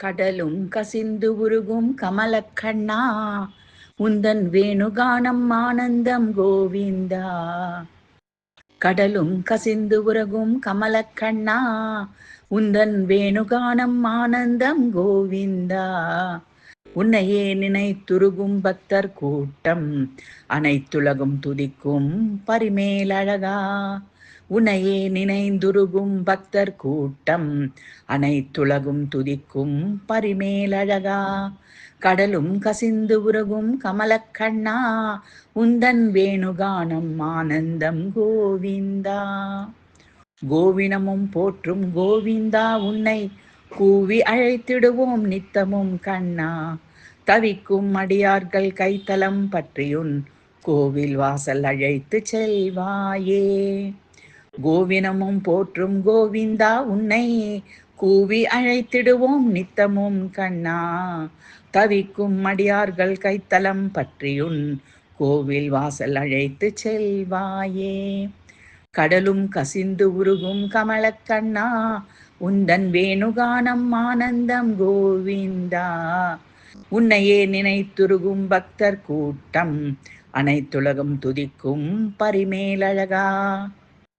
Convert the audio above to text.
கடலும் கசிந்து உருகும் கமலக்கண்ணா, உந்தன் வேணுகானம் ஆனந்தம் கோவிந்தா. கடலும் கசிந்து உருகும் கமலக்கண்ணா, உந்தன் வேணுகானம் ஆனந்தம் கோவிந்தா. உன்னையே நினைத்துருகும் பக்தர் கூட்டம், அனைத்துலகும் துதிக்கும் பரிமேலழகா. உன்னையே நினைந்துருகும் பக்தர் கூட்டம், அனைத்துலகும் துதிக்கும் பரிமேலழகா. கடலும் கசிந்து உருகும் கமலக்கண்ணா, உந்தன் வேணுகானம் ஆனந்தம் கோவிந்தா. கோவினமும் போற்றும் கோவிந்தா, உன்னை கூவி அழைத்திடுவோம் நித்தமும் கண்ணா. தவிக்கும் அடியார்கள் கைத்தலம் பற்றியுன் கோவில் வாசல் அழைத்து செல்வாயே. கோவினமும் போற்றும் கோவிந்தா, உன்னை கூவி அழைத்திடுவோம் நித்தமும் கண்ணா. தவிக்கும் அடியார்கள் கைத்தலம் பற்றியுன் கோவில் வாசல் அழைத்து செல்வாயே. கடலும் கசிந்து உருகும் கமலக்கண்ணா, உந்தன் வேணுகானம் ஆனந்தம் கோவிந்தா. உன்னையே நினைத்துருகும் பக்தர் கூட்டம், அனைத்துலகம் துதிக்கும் பரிமேலழகா.